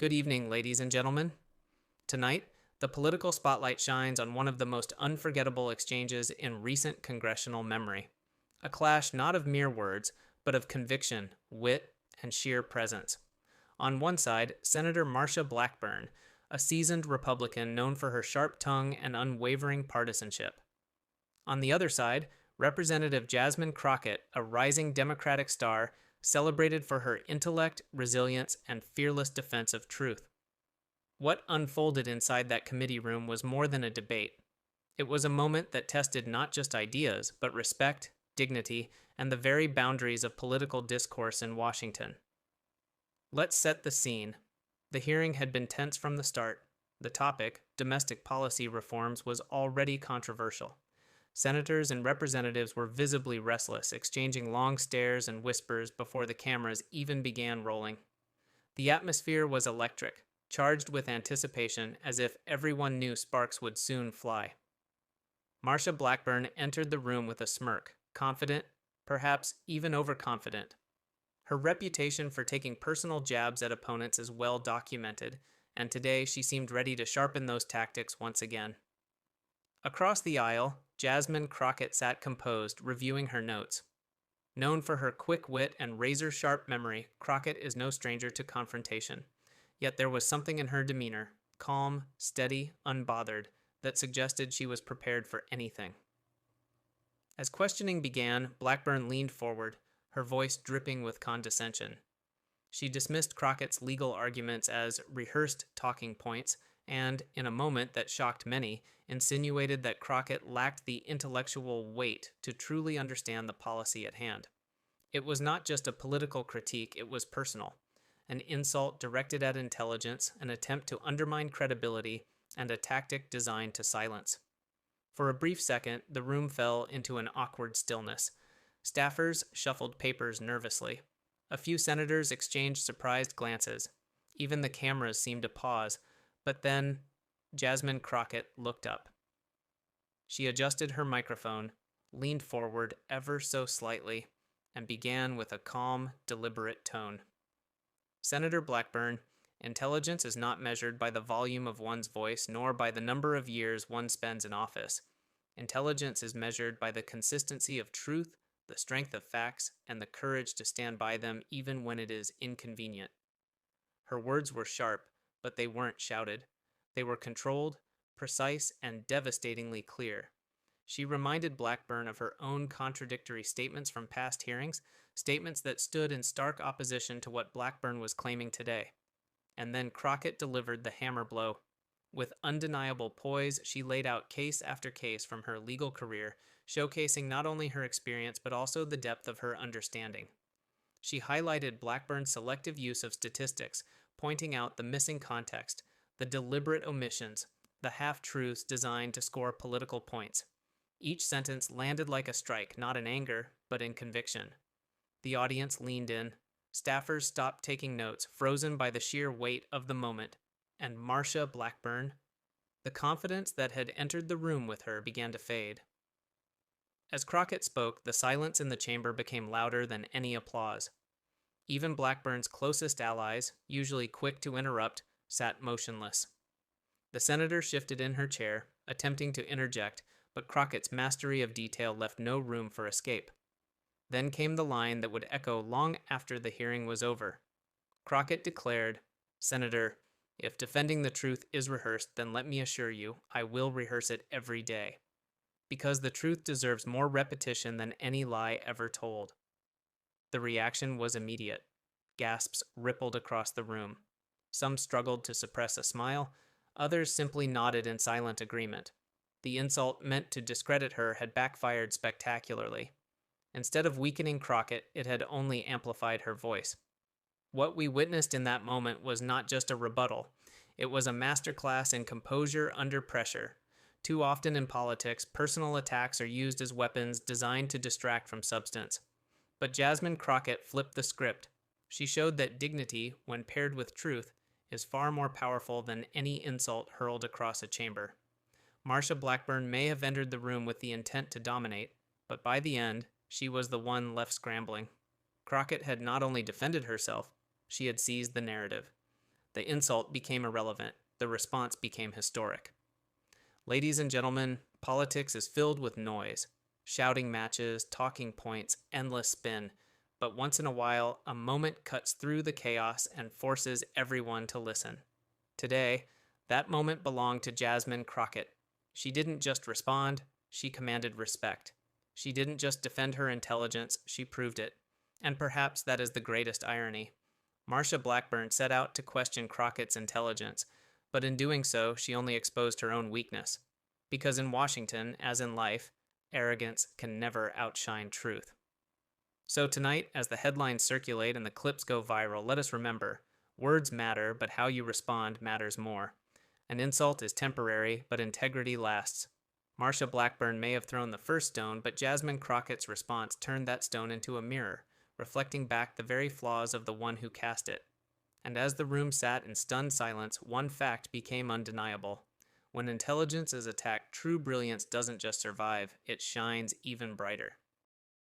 Good evening, ladies and gentlemen. Tonight, the political spotlight shines on one of the most unforgettable exchanges in recent congressional memory. A clash not of mere words, but of conviction, wit, and sheer presence. On one side, Senator Marsha Blackburn, a seasoned Republican known for her sharp tongue and unwavering partisanship. On the other side, Representative Jasmine Crockett, a rising Democratic star, celebrated for her intellect, resilience, and fearless defense of truth. What unfolded inside that committee room was more than a debate. It was a moment that tested not just ideas, but respect, dignity, and the very boundaries of political discourse in Washington. Let's set the scene. The hearing had been tense from the start. The topic, domestic policy reforms, was already controversial. Senators and representatives were visibly restless, exchanging long stares and whispers before the cameras even began rolling. The atmosphere was electric, charged with anticipation, as if everyone knew sparks would soon fly. Marsha Blackburn entered the room with a smirk, confident, perhaps even overconfident. Her reputation for taking personal jabs at opponents is well documented, and today she seemed ready to sharpen those tactics once again. Across the aisle, Jasmine Crockett sat composed, reviewing her notes. Known for her quick wit and razor-sharp memory, Crockett is no stranger to confrontation. Yet there was something in her demeanor, calm, steady, unbothered, that suggested she was prepared for anything. As questioning began, Blackburn leaned forward, her voice dripping with condescension. She dismissed Crockett's legal arguments as rehearsed talking points and, in a moment that shocked many, insinuated that Crockett lacked the intellectual weight to truly understand the policy at hand. It was not just a political critique, it was personal. An insult directed at intelligence, an attempt to undermine credibility, and a tactic designed to silence. For a brief second, the room fell into an awkward stillness. Staffers shuffled papers nervously. A few senators exchanged surprised glances. Even the cameras seemed to pause, but then Jasmine Crockett looked up. She adjusted her microphone, leaned forward ever so slightly, and began with a calm, deliberate tone. Senator Blackburn, intelligence is not measured by the volume of one's voice nor by the number of years one spends in office. Intelligence is measured by the consistency of truth, the strength of facts, and the courage to stand by them even when it is inconvenient. Her words were sharp, but they weren't shouted. They were controlled, precise, and devastatingly clear. She reminded Blackburn of her own contradictory statements from past hearings, statements that stood in stark opposition to what Blackburn was claiming today. And then Crockett delivered the hammer blow. With undeniable poise, she laid out case after case from her legal career, showcasing not only her experience but also the depth of her understanding. She highlighted Blackburn's selective use of statistics, pointing out the missing context, the deliberate omissions, the half-truths designed to score political points. Each sentence landed like a strike, not in anger, but in conviction. The audience leaned in. Staffers stopped taking notes, frozen by the sheer weight of the moment. And Marsha Blackburn, the confidence that had entered the room with her began to fade. As Crockett spoke, the silence in the chamber became louder than any applause. Even Blackburn's closest allies, usually quick to interrupt, sat motionless. The senator shifted in her chair, attempting to interject, but Crockett's mastery of detail left no room for escape. Then came the line that would echo long after the hearing was over. Crockett declared, "Senator, if defending the truth is rehearsed, then let me assure you, I will rehearse it every day. Because the truth deserves more repetition than any lie ever told." The reaction was immediate. Gasps rippled across the room. Some struggled to suppress a smile, others simply nodded in silent agreement. The insult meant to discredit her had backfired spectacularly. Instead of weakening Crockett, it had only amplified her voice. What we witnessed in that moment was not just a rebuttal. It was a masterclass in composure under pressure. Too often in politics, personal attacks are used as weapons designed to distract from substance. But Jasmine Crockett flipped the script. She showed that dignity, when paired with truth, is far more powerful than any insult hurled across a chamber. Marsha Blackburn may have entered the room with the intent to dominate, but by the end, she was the one left scrambling. Crockett had not only defended herself, she had seized the narrative. The insult became irrelevant. The response became historic. Ladies and gentlemen, politics is filled with noise. Shouting matches, talking points, endless spin. But once in a while, a moment cuts through the chaos and forces everyone to listen. Today, that moment belonged to Jasmine Crockett. She didn't just respond, she commanded respect. She didn't just defend her intelligence, she proved it. And perhaps that is the greatest irony. Marsha Blackburn set out to question Crockett's intelligence, but in doing so, she only exposed her own weakness. Because in Washington, as in life, arrogance can never outshine truth. So tonight, as the headlines circulate and the clips go viral, let us remember, words matter, but how you respond matters more. An insult is temporary, but integrity lasts. Marsha Blackburn may have thrown the first stone, but Jasmine Crockett's response turned that stone into a mirror, reflecting back the very flaws of the one who cast it. And as the room sat in stunned silence, one fact became undeniable. When intelligence is attacked, true brilliance doesn't just survive, it shines even brighter.